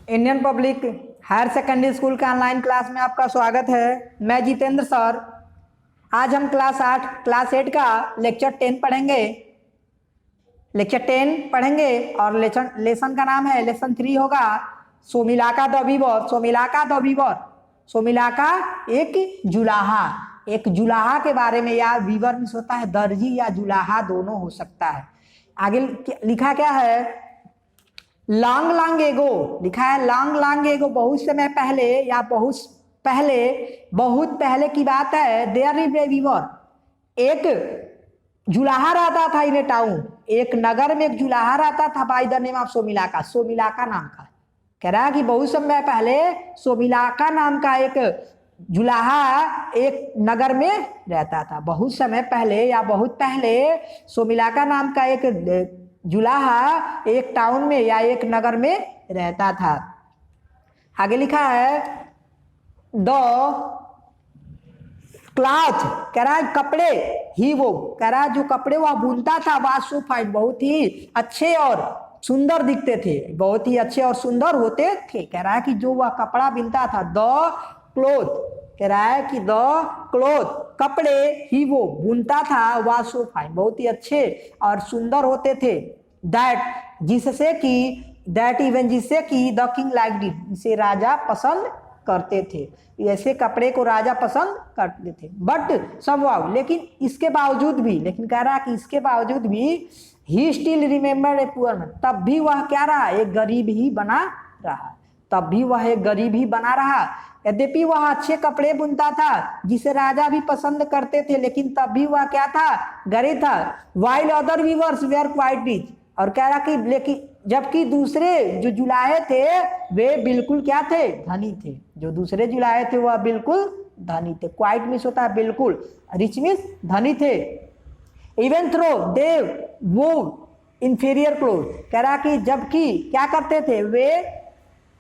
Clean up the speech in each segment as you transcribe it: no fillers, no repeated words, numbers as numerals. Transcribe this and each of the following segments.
Indian public higher secondary school के online class में आपका स्वागत है। मैं जितेंद्र सर। आज हम क्लास 8 का लेक्चर 10 पढ़ेंगे। और लेसन का नाम है, लेसन 3 होगा सोमिलाका द वीवर। सोमिलाका एक जुलाहा के बारे में, या वीवर में होता है दर्जी या जुलाहा, दोनों हो सकता है। आगे लिखा क्या है, लॉन्ग लॉन्ग एगो लिखा है। लॉन्ग लॉन्ग एगो बहुत समय पहले या बहुत पहले की बात है। देयर इज ए वीवर, एक जुलाहा रहता था इन ए टाउन, एक नगर में एक जुलाहा रहता था बाय द नेम ऑफ सोमिलाका, सोमिलाका नाम का। कह रहा है कि बहुत समय पहले सोमिलाका नाम का एक जुलाहा एक नगर में रहता था। बहुत समय पहले या बहुत पहले सोमिलाका नाम का एक जुलाहा एक टाउन में या एक नगर में रहता था। आगे लिखा है द क्लॉथ, कह रहा है कपड़े ही, वो कह रहा है जो कपड़े वह बुनता था, वाज सो फाइन, बहुत ही अच्छे और सुंदर दिखते थे, बहुत ही अच्छे और सुंदर होते थे। कह रहा है कि जो वह कपड़ा बुनता था, द क्लोथ, कह रहा है कि द क्लोथ कपड़े ही वो बुनता था, वाज सो फाइन, बहुत ही अच्छे और सुंदर होते थे। जिससे कि द किंग लाइक्ड इट, इसे राजा पसंद करते थे। ऐसे कपड़े को राजा पसंद करते थे। बट समहाउ, लेकिन इसके बावजूद भी, लेकिन कह रहा है कि इसके बावजूद भी he still remembered a poor man, तब भी वह क्या रहा, एक गरीब ही बना रहा। तब भी वह एक गरीब ही बना रहा। यद्यपि वह अच्छे कपड़े बुनता था जिसे राजा भी पसंद करते थे, लेकिन तब भी वह क्या था, गरीब था। While other weavers were quite rich, और कह रहा कि लेकिन जबकि दूसरे जो जुलाहे थे वे बिल्कुल क्या थे, धनी थे। जो दूसरे जुलाहे थे वह बिल्कुल धनी थे। क्वाइट मीन्स होता है बिल्कुल, रिच मीन्स धनी थे। इवन थ्रो दे वो इंफीरियर क्लोथ, कह रहा कि जबकि क्या करते थे, वे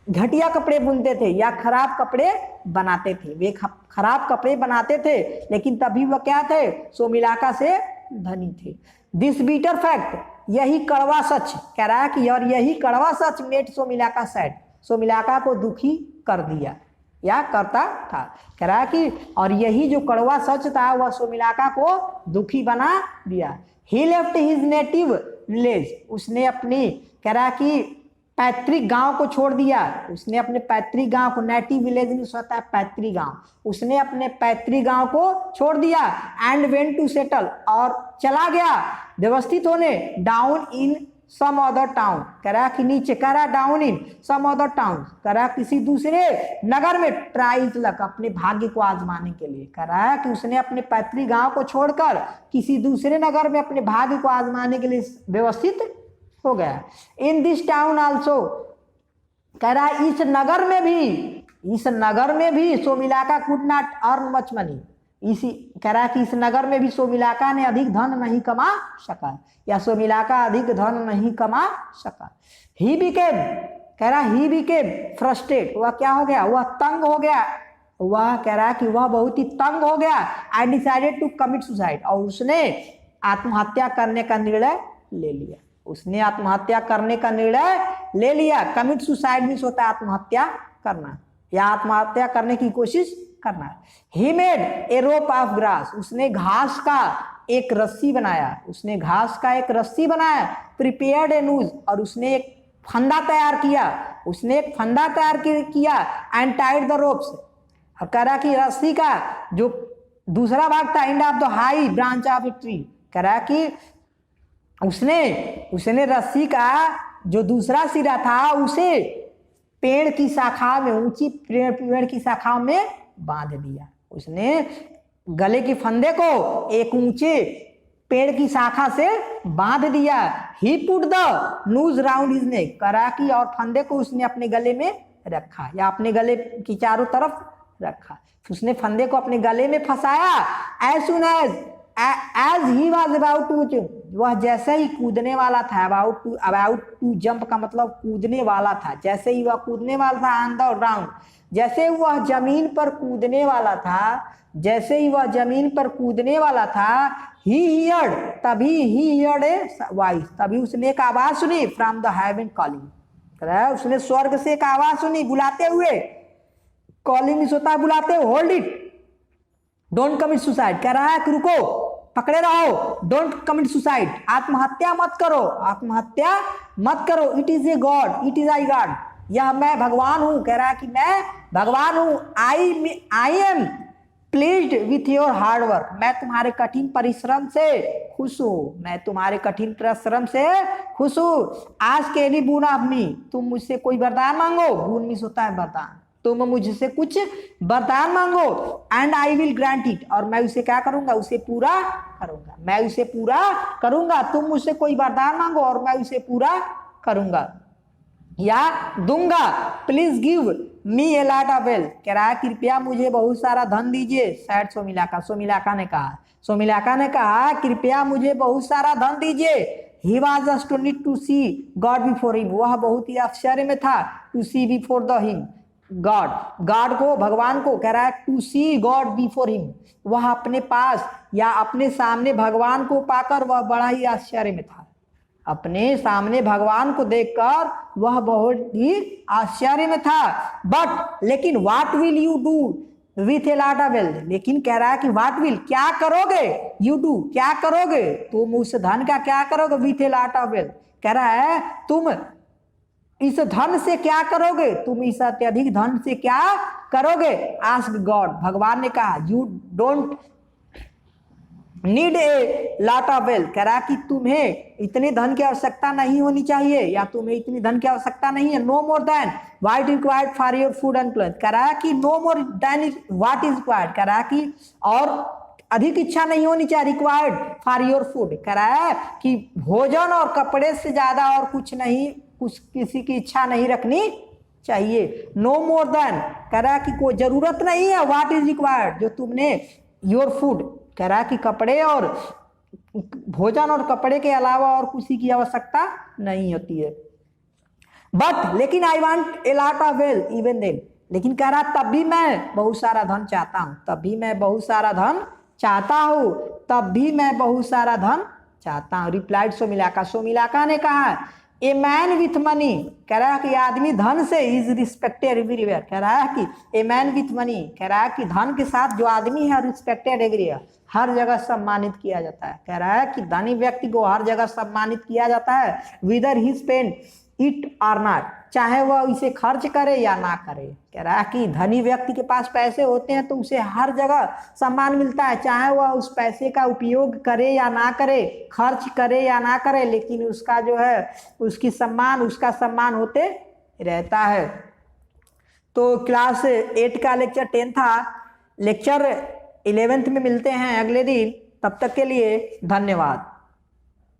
घटिया कपड़े बुनते थे या खराब कपड़े बनाते थे। वे खराब कपड़े बनाते थे, लेकिन तभी वह क्या थे, सोमिलाका से धनी थे। दिस बीटर फैक्ट, यही कड़वा सच, कह रहा है कि और यही कड़वा सच मेड सोमिलाका सैड, सोमिलाका को दुखी कर दिया या करता था। कह रहा है कि और यही जो कड़वा सच था वह सोमिलाका को दुखी बना दिया। ही लेफ्ट हिज नेटिव विलेज, उसने अपनी, कह रहा कि पैतृक गांव को छोड़ दिया। उसने अपने पैतृक गांव को, नेटिव विलेज नहीं होता है पैतृक गांव, उसने अपने पैतृक गांव को छोड़ दिया। एंड वेंट टू सेटल, और चला गया व्यवस्थित होने, down in some other town, कह रहा कि नीचे, कह रहा down in some other town, कह रहा किसी दूसरे नगर में, ट्राइज लक, अपने भाग्य को आजमाने के लिए। कह रहा है कि उसने अपने पैतृक गांव को छोड़कर किसी दूसरे नगर में अपने भाग्य को आजमाने के लिए व्यवस्थित हो गया। इन दिस टाउन आल्सो, कह रहा है इस नगर में भी Somilaka could not earn much money, इसी, कह रहा है कि इस नगर में भी सोमिलाका ने अधिक धन नहीं कमा सका, या सोमिलाका अधिक धन नहीं कमा सका। ही बिकेम, कह रहा ही बिकेम फ्रस्ट्रेट, वह क्या हो गया, वह तंग हो गया। वह कह रहा है कि वह बहुत ही तंग हो गया। I decided to commit suicide, और उसने आत्महत्या करने का निर्णय ले लिया। उसने आत्महत्या करने का निर्णय ले लिया। कमिट सुसाइड मीन्स होता है आत्महत्या करना या आत्महत्या करने की कोशिश करना। He made a rope of grass, उसने घास का एक रस्सी बनाया। उसने घास का एक रस्सी बनाया। प्रिपेयर्ड ए नूज, और उसने एक फंदा तैयार किया। एंड टाइड द रोप्स, और कह रहा कि रस्सी का जो दूसरा भाग था, end of the high branch of a tree, कह रहा कि उसने रस्सी का जो दूसरा सिरा था उसे पेड़ की शाखा में, ऊंची पेड़ की शाखा में बांध दिया। उसने गले के फंदे को एक ऊंचे पेड़ की शाखा से बांध दिया। He put the noose round his neck, करा कि और फंदे को उसने अपने गले में रखा या अपने गले की चारों तरफ रखा। उसने फंदे को अपने गले में फंसाया। As soon as he was about to, वह जैसे ही कूदने वाला था, अबाउट टू जंप का मतलब कूदने वाला था, जैसे ही वह कूदने वाला था, ऑन द ग्राउंड, जैसे वह जमीन पर कूदने वाला था, ही हियर्ड ए वॉइस, तभी उसने एक आवाज सुनी, फ्रॉम द हेवन कॉलिंग, कह रहा है उसने स्वर्ग से एक आवाज सुनी बुलाते हुए, कॉलिंग होता है बुलाते हुए, hold it, don't commit suicide. कह रहा है कि रुको, पकड़े रहो, डोंट कमिट सुसाइड, आत्महत्या मत करो, आत्महत्या मत करो। It is a god, it is I God, यह मैं भगवान हूं। कह रहा है कि मैं भगवान हूं। I am pleased with your hard work, मैं तुम्हारे कठिन परिश्रम से खुश हूं, मैं तुम्हारे कठिन परिश्रम से खुश हूं। आज के एनी बून ऑफ मी, तुम मुझसे कोई वरदान मांगो, बून मिस होता है वरदान, तुम मुझसे कुछ वरदान मांगो, and I will grant it, और मैं उसे क्या करूंगा, उसे पूरा करूंगा, मैं उसे पूरा करूंगा। तुम मुझसे कोई वरदान मांगो और मैं उसे पूरा करूंगा या दूंगा। Please give me A lot of wealth, कह रहा है कृपया मुझे बहुत सारा धन दीजिए। सैड सोमिलाका, सोमिलाका ने कहा, सोमिलाका ने कहा कृपया मुझे बहुत सारा धन दीजिए। He was astonished to see God before him, वह बहुत ही आश्चर्य में था, to see before the him, God, God को, भगवान को। कह रहा है to see God before him, वह अपने पास या अपने सामने भगवान को पाकर वह बड़ा ही आश्चर्य में था, अपने सामने भगवान को देखकर वह बहुत ही आश्चर्य में था। बट लेकिन what will you do with A lot of wealth, लेकिन कह रहा है कि व्हाट विल, क्या करोगे, यू डू, क्या करोगे, तुम उस धन का क्या करोगे, with A lot of wealth, कह रहा है तुम इस धन से क्या करोगे, तुम इस अत्यधिक धन से क्या करोगे। आस्क गॉड, भगवान ने कहा you don't need a lot of wealth, कह रहा कि तुम्हें इतने धन की आवश्यकता नहीं होनी चाहिए या तुम्हें इतनी धन की आवश्यकता नहीं है। No more than what is required for your food and cloth, कह रहा है कि no more than is what is required, कह रहा है कि और अधिक इच्छा नहीं होनी चाहिए, रिक्वायर्ड फॉर योर फूड, कह रहा है कि भोजन और कपड़े से ज्यादा और कुछ नहीं, कुछ किसी की इच्छा नहीं रखनी चाहिए। नो मोर देन, कह रहा है कि कोई जरूरत नहीं है, व्हाट इज रिक्वायर्ड, जो तुमने, योर फूड, कह रहा है कि कपड़े और भोजन और कपड़े के अलावा और किसी की आवश्यकता नहीं होती है। बट लेकिन I want a lot of wealth even then, लेकिन कह रहा तब भी मैं बहुत सारा धन चाहता हूं, तब भी मैं बहुत सारा धन चाहता हूं, तब भी मैं बहुत सारा धन चाहता हूं। रिप्लाइड सोमिलाका, सोमिलाका ने कहा ए मैन विथ मनी, कह रहा है कि आदमी धन से इज रिस्पेक्टेड एवरीवेयर, कह रहा है कि ए मैन विथ मनी, कह रहा है कि धन के साथ जो आदमी है रिस्पेक्टेड एवरीवेयर, हर जगह सम्मानित किया जाता है। कह रहा है कि धनी व्यक्ति को हर जगह सम्मानित किया जाता है, विदर ही स्पेंड इट और नॉट, चाहे वह इसे खर्च करे या ना करे। कह रहा है कि धनी व्यक्ति के पास पैसे होते हैं तो उसे हर जगह सम्मान मिलता है, चाहे वह उस पैसे का उपयोग करे या ना करे, खर्च करे या ना करे, लेकिन उसका जो है उसका सम्मान होते रहता है। तो क्लास 8 का लेक्चर 10 था, लेक्चर 11th में मिलते हैं अगले दिन, तब तक के लिए धन्यवाद।